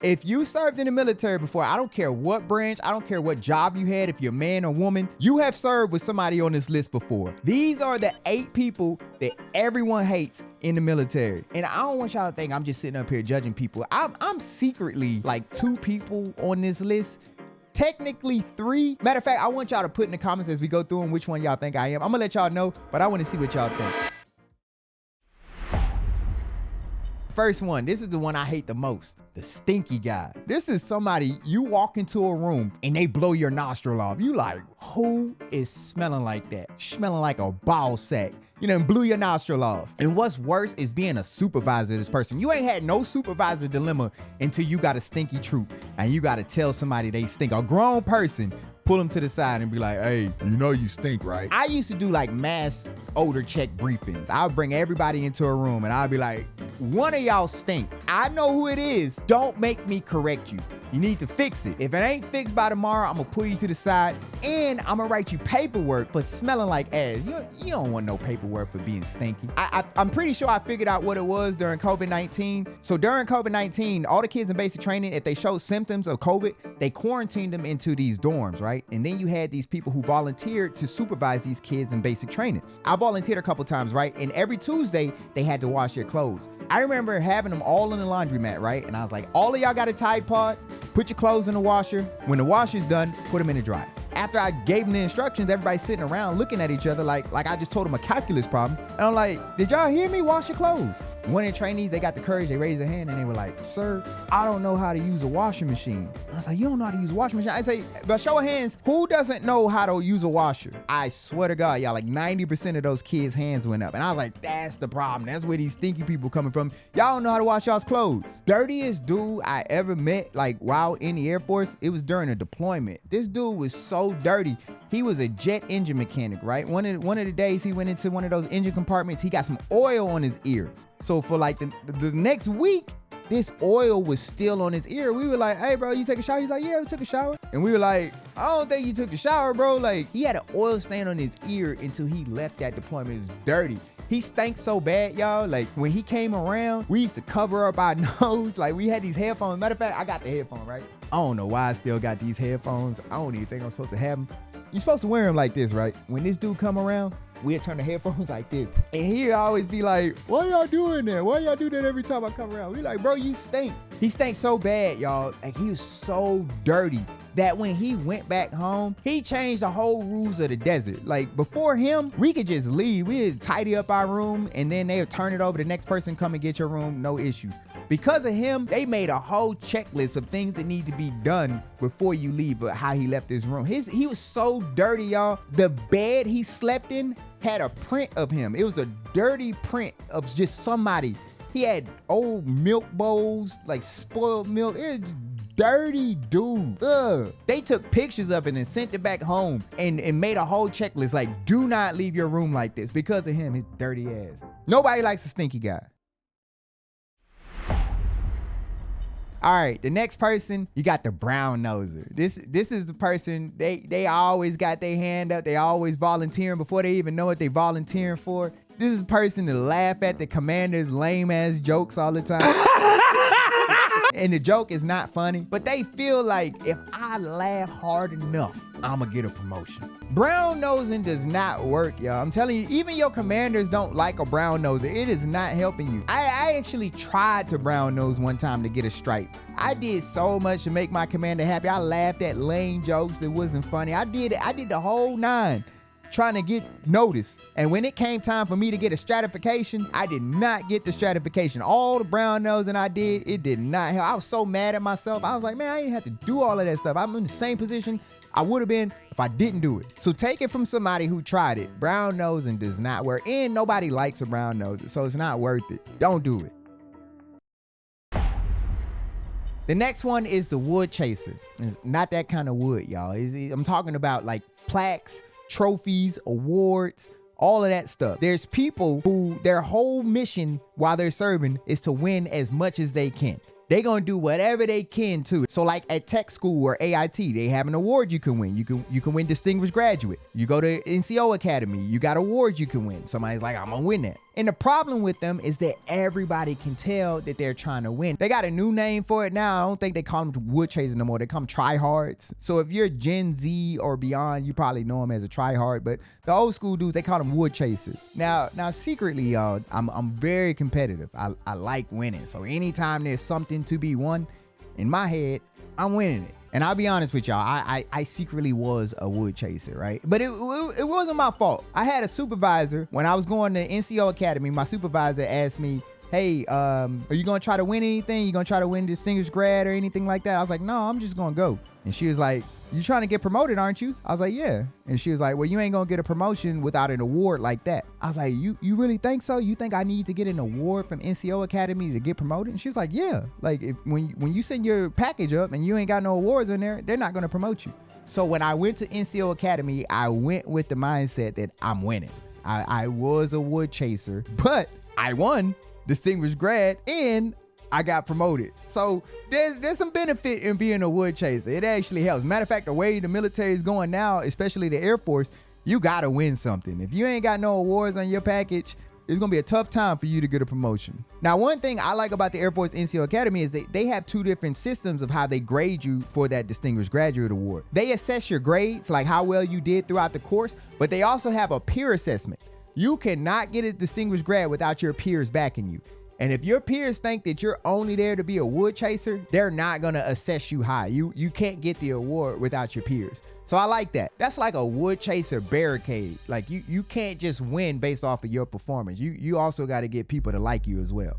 If you served in the military before, I don't care what branch, I don't care what job you had, if you're a man or woman, you have served with somebody on this list before. These are the 8 people that everyone hates in the military. And I don't want y'all to think I'm just sitting up here judging people. I'm secretly like 2 people on this list. Technically 3. Matter of fact, I want y'all to put in the comments as we go through them which one y'all think I am. I'm gonna let y'all know, but I want to see what y'all think. First one, this is the one I hate the most, the stinky guy. This is somebody, you walk into a room and they blow your nostril off. You like, who is smelling like that? Smelling like a ball sack. You know, blew your nostril off. And what's worse is being a supervisor to this person. You ain't had no supervisor dilemma until you got a stinky troop and you got to tell somebody they stink. A grown person, pull them to the side and be like, hey, you know you stink, right? I used to do like mass odor check briefings. I'll bring everybody into a room and I'll be like, one of y'all stink. I know who it is. Don't make me correct you. You need to fix it. If it ain't fixed by tomorrow, I'm gonna pull you to the side and I'm gonna write you paperwork for smelling like ass. You don't want no paperwork for being stinky. I'm pretty sure I figured out what it was during COVID-19. So during COVID-19, all the kids in basic training, if they showed symptoms of COVID, they quarantined them into these dorms, right? And then you had these people who volunteered to supervise these kids in basic training. I volunteered a couple times, right? And every Tuesday, they had to wash their clothes. I remember having them all in the laundromat, right? And I was like, all of y'all got a Tide Pod? Put your clothes in the washer. When the washer's done, put them in the dryer. After I gave them the instructions, everybody's sitting around looking at each other like I just told them a calculus problem. And I'm like, did y'all hear me? Wash your clothes. One of the trainees, they got the courage, they raised their hand and they were like, sir, I don't know how to use a washing machine. I was like, you don't know how to use a washing machine? I say, but show of hands, who doesn't know how to use a washer? I swear to God, y'all, like 90% of those kids' hands went up. And I was like, that's the problem. That's where these stinky people coming from. Y'all don't know how to wash y'all's clothes. Dirtiest dude I ever met, like while in the Air Force, it was during a deployment. This dude was so dirty. He was a jet engine mechanic, right? One of the days he went into one of those engine compartments, he got some oil on his ear. So for like the next week, this oil was still on his ear. We were like, hey bro, you take a shower? He's like, yeah, we took a shower. And we were like, I don't think you took the shower, bro. Like, he had an oil stain on his ear until he left that deployment. It was dirty. He stank so bad, y'all. Like, when he came around, we used to cover up our nose. Like, we had these headphones. Matter of fact, I got the headphone, right? I don't know why I still got these headphones. I don't even think I'm supposed to have them. You're supposed to wear them like this, right? When this dude come around, we'd turn the headphones like this. And he'd always be like, why y'all doing that? Why y'all do that every time I come around? We like, bro, you stink. He stank so bad, y'all. Like, he was so dirty that when he went back home, he changed the whole rules of the desert. Like, before him, we could just leave. We'd tidy up our room and then they would turn it over. The next person come and get your room, no issues. Because of him, they made a whole checklist of things that need to be done before you leave, how he left his room. He was so dirty, y'all. The bed he slept in had a print of him. It was a dirty print of just somebody. He had old milk bowls, like spoiled milk. It was dirty dude. Ugh. They took pictures of it and sent it back home and made a whole checklist like, do not leave your room like this because of him, his dirty ass. Nobody likes a stinky guy. All right, the next person, you got the brown noser. This is the person, they always got their hand up. They always volunteering before they even know what they volunteering for. This is the person to laugh at the commander's lame ass jokes all the time. And the joke is not funny, but they feel like if I laugh hard enough, I'ma get a promotion. Brown nosing does not work, y'all. I'm telling you, even your commanders don't like a brown noser. It is not helping you. I actually tried to brown nose one time to get a stripe. I did so much to make my commander happy. I laughed at lame jokes that wasn't funny. I did the whole 9. Trying to get noticed. And when it came time for me to get a stratification, I did not get the stratification. All the brown nosing I did, it did not help. I was so mad at myself. I was like, man, I didn't have to do all of that stuff. I'm in the same position I would have been if I didn't do it. So take it from somebody who tried it. Brown nosing does not work. And nobody likes a brown nose, so it's not worth it. Don't do it. The next one is the wood chaser. It's not that kind of wood, y'all. I'm talking about like plaques, trophies, awards, all of that stuff. There's people who their whole mission while they're serving is to win as much as they can. They're gonna do whatever they can too. So like at tech school or AIT, they have an award you can win. You can win Distinguished Graduate. You go to NCO Academy, you got awards you can win. Somebody's like, I'm gonna win that. And the problem with them is that everybody can tell that they're trying to win. They got a new name for it now. I don't think they call them wood chasers no more. They call them tryhards. So if you're Gen Z or beyond, you probably know them as a tryhard. But the old school dudes, they call them wood chasers. Now secretly, y'all, I'm very competitive. I like winning. So anytime there's something to be won, in my head, I'm winning it. And I'll be honest with y'all, I secretly was a wood chaser, right? But it wasn't my fault. I had a supervisor when I was going to NCO Academy. My supervisor asked me, hey, are you gonna try to win anything? You gonna try to win distinguished grad or anything like that? I was like, no, I'm just gonna go. And she was like, you trying to get promoted, aren't you? I was like, yeah. And she was like, well, you ain't gonna get a promotion without an award like that. I was like, you really think so? You think I need to get an award from NCO Academy to get promoted? And she was like, yeah. Like when you send your package up and you ain't got no awards in there, they're not gonna promote you. So when I went to NCO Academy, I went with the mindset that I'm winning. I was a wood chaser, but I won distinguished grad and I got promoted. So there's some benefit in being a wood chaser. It actually helps. Matter of fact, the way the military is going now, especially the Air Force, you gotta win something. If you ain't got no awards on your package, it's gonna be a tough time for you to get a promotion. Now, one thing I like about the Air Force NCO Academy is they have two different systems of how they grade you for that Distinguished Graduate Award. They assess your grades, like how well you did throughout the course, but they also have a peer assessment. You cannot get a distinguished grad without your peers backing you. And if your peers think that you're only there to be a wood chaser, they're not gonna assess you high. You can't get the award without your peers. So I like that. That's like a wood chaser barricade. Like you can't just win based off of your performance. You also gotta get people to like you as well.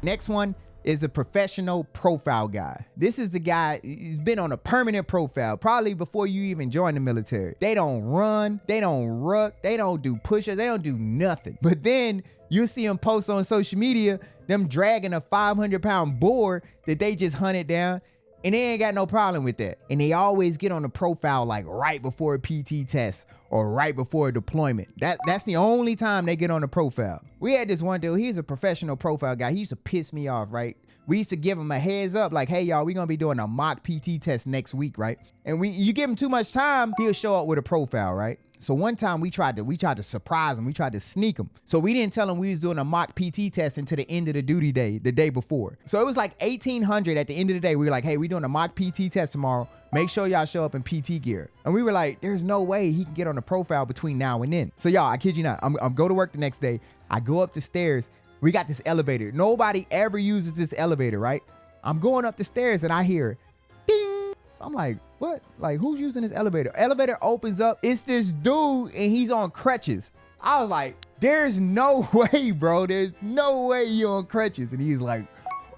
Next one is a professional profile guy. This is the guy who's been on a permanent profile, probably before you even join the military. They don't run, they don't ruck, they don't do push-ups, they don't do nothing. But then you see them post on social media, them dragging a 500-pound boar that they just hunted down, and they ain't got no problem with that. And they always get on the profile like right before a PT test or right before a deployment. That's the only time they get on the profile. We had this one dude, he's a professional profile guy. He used to piss me off, right? We used to give him a heads up like, hey y'all, we're gonna be doing a mock PT test next week, right? And you give him too much time, he'll show up with a profile, right? So one time we tried to surprise him. We tried to sneak him. So we didn't tell him we was doing a mock PT test until the end of the duty day, the day before. So it was like 1800 at the end of the day. We were like, hey, we doing a mock PT test tomorrow. Make sure y'all show up in PT gear. And we were like, there's no way he can get on the profile between now and then. So y'all, I kid you not, I'm go to work the next day. I go up the stairs. We got this elevator. Nobody ever uses this elevator, right? I'm going up the stairs and I hear ding. So I'm like, what? Like, who's using this elevator? Elevator opens up. It's this dude and he's on crutches. I was like, there's no way, bro. There's no way you're on crutches. And he's like,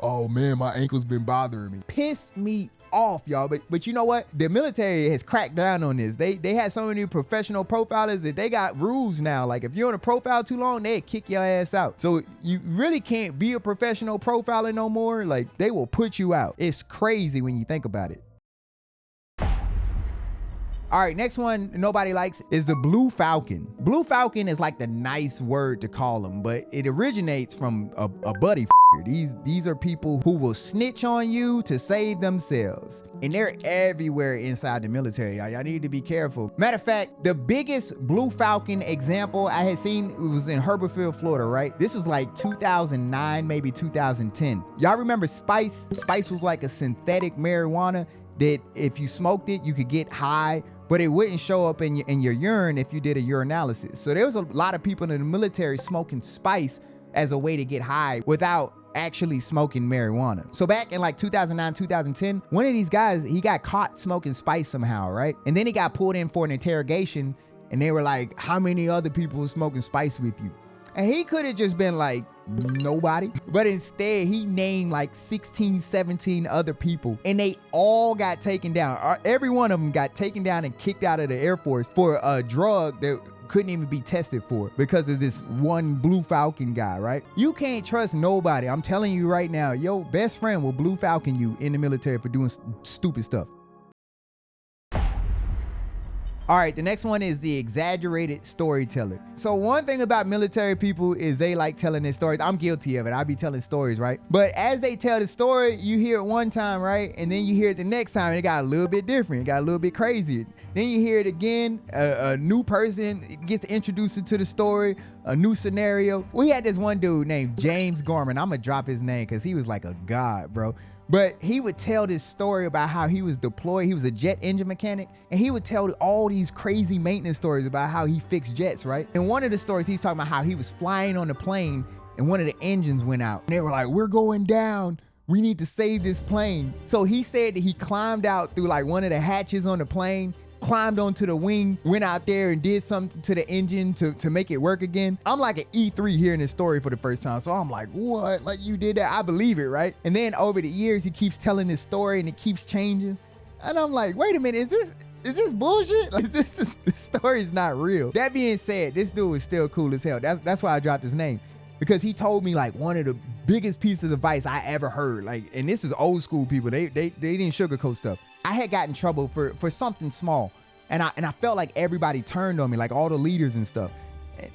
oh man, my ankle's been bothering me. Pissed me off, y'all. But you know what? The military has cracked down on this. They had so many professional profilers that they got rules now. Like if you're on a profile too long, they kick your ass out. So you really can't be a professional profiler no more. Like they will put you out. It's crazy when you think about it. All right, next one nobody likes is the Blue Falcon. Blue Falcon is like the nice word to call them, but it originates from a buddy f***er. These are people who will snitch on you to save themselves. And they're everywhere inside the military. Y'all need to be careful. Matter of fact, the biggest Blue Falcon example I had seen, it was in Herbertville, Florida, right? This was like 2009, maybe 2010. Y'all remember Spice? Spice was like a synthetic marijuana that if you smoked it, you could get high, but it wouldn't show up in your urine if you did a urinalysis. So there was a lot of people in the military smoking spice as a way to get high without actually smoking marijuana. So back in like 2009, 2010, one of these guys, he got caught smoking spice somehow, right? And then he got pulled in for an interrogation and they were like, how many other people were smoking spice with you? And he could have just been like, nobody. But instead, he named like 16, 17 other people and they all got taken down. Every one of them got taken down and kicked out of the Air Force for a drug that couldn't even be tested for because of this one Blue Falcon guy, right? You can't trust nobody. I'm telling you right now, your best friend will Blue Falcon you in the military for doing stupid stuff. All right, the next one is the exaggerated storyteller. So one thing about military people is they like telling their stories. I'm guilty of it. I be telling stories, right? But as they tell the story, you hear it one time, right? And then you hear it the next time and it got a little bit different. It got a little bit crazy. Then you hear it again. A new person gets introduced into the story, a new scenario. We had this one dude named James Gorman. I'm gonna drop his name because he was like a god, bro. But he would tell this story about how he was deployed. He was a jet engine mechanic, and he would tell all these crazy maintenance stories about how he fixed jets, right? And one of the stories, he's talking about how he was flying on the plane and one of the engines went out. And they were like, we're going down. We need to save this plane. So he said that he climbed out through like one of the hatches on the plane, climbed onto the wing, went out there and did something to the engine to make it work again. I'm like an E3 hearing this story for the first time. So I'm like, what? Like you did that? I believe it, right? And then over the years, he keeps telling this story and it keeps changing. And I'm like, wait a minute, is this bullshit? Like this story's not real. That being said, this dude is still cool as hell. That's why I dropped his name. Because he told me like one of the biggest pieces of advice I ever heard. Like, and this is old school people. They didn't sugarcoat stuff. I had gotten in trouble for something small. And I felt like everybody turned on me, like all the leaders and stuff.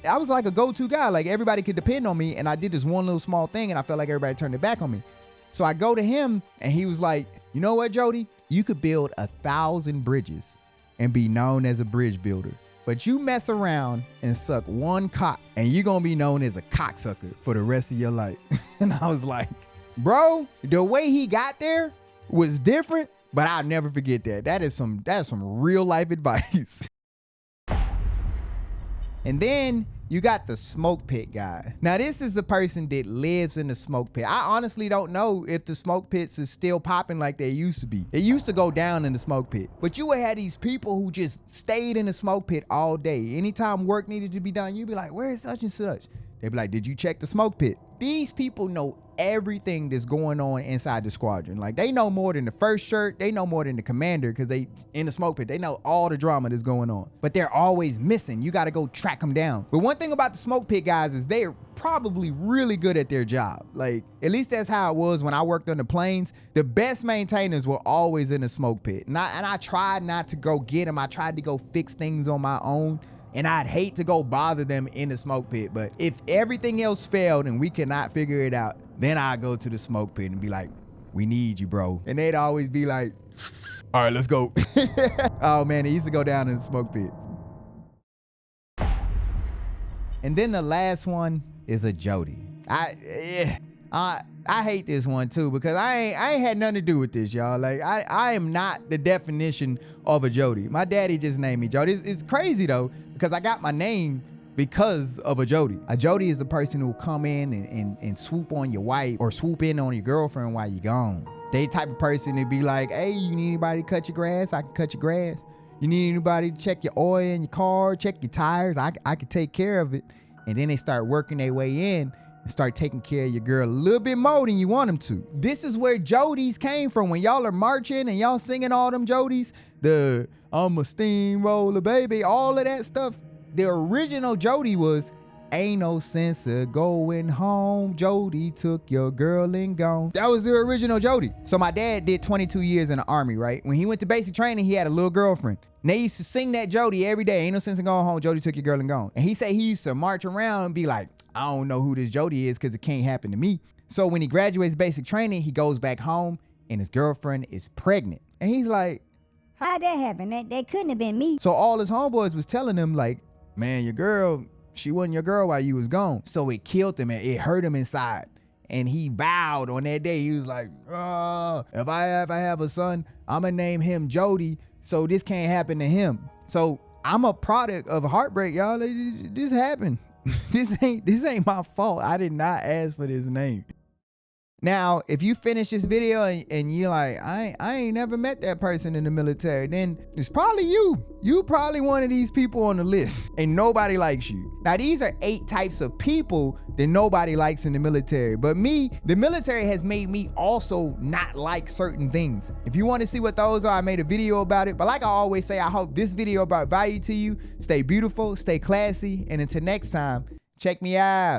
I was like a go-to guy. Like everybody could depend on me. And I did this one little small thing and I felt like everybody turned their back on me. So I go to him and he was like, you know what, Jody? You could build 1,000 bridges and be known as a bridge builder. But you mess around and suck one cock and you're gonna be known as a cocksucker for the rest of your life. And I was like, bro, the way he got there was different, but I'll never forget that. That is some real life advice. And then you got the smoke pit guy. Now this is the person that lives in the smoke pit. I honestly don't know if the smoke pits is still popping like they used to be. They used to go down in the smoke pit, but you would have these people who just stayed in the smoke pit all day. Anytime work needed to be done, you'd be like, where is such and such? They'd be like, did you check the smoke pit? These people know everything that's going on inside the squadron. Like they know more than the first shirt. They know more than the commander because they in the smoke pit. They know all the drama that's going on, but they're always missing. You got to go track them down. But one thing about the smoke pit guys is they're probably really good at their job. Like at least that's how it was when I worked on the planes. The best maintainers were always in the smoke pit. And I tried not to go get them. I tried to go fix things on my own. And I'd hate to go bother them in the smoke pit. But if everything else failed and we cannot figure it out, then I'd go to the smoke pit and be like, we need you, bro. And they'd always be like, all right, let's go. Oh man, they used to go down in the smoke pit. And then the last one is a Jody. I hate this one too because I ain't had nothing to do with this, y'all. Like I am not the definition of a Jody. My daddy just named me Jody. It's crazy though because I got my name because of a Jody. A Jody is the person who will come in and swoop on your wife or swoop in on your girlfriend while you're gone. They type of person to be like, hey, you need anybody to cut your grass? I can cut your grass. You need anybody to check your oil in your car, check your tires? I can take care of it. And then they start working their way in and start taking care of your girl a little bit more than you want them to. This is where Jodies came from. When y'all are marching and y'all singing all them Jodies, the I'm a steamroller, baby, all of that stuff. The original Jody was, ain't no sense of going home. Jody took your girl and gone. That was the original Jody. So my dad did 22 years in the Army, right? When he went to basic training, he had a little girlfriend. And they used to sing that Jody every day. Ain't no sense in going home. Jody took your girl and gone. And he said he used to march around and be like, I don't know who this Jody is because it can't happen to me. So when he graduates basic training, he goes back home and his girlfriend is pregnant. And he's like, how'd that happen? That couldn't have been me. So all his homeboys was telling him like, man, your girl, she wasn't your girl while you was gone. So it killed him and it hurt him inside. And he vowed on that day, he was like, if I ever have a son, I'm gonna name him Jody so this can't happen to him. So I'm a product of heartbreak, y'all. This happened. This ain't my fault. I did not ask for this name. Now, if you finish this video and you're like, I ain't never met that person in the military, then it's probably you. You probably one of these people on the list and nobody likes you. Now, these are 8 types of people that nobody likes in the military. But me, the military has made me also not like certain things. If you want to see what those are, I made a video about it. But like I always say, I hope this video brought value to you. Stay beautiful, stay classy, and until next time, check me out.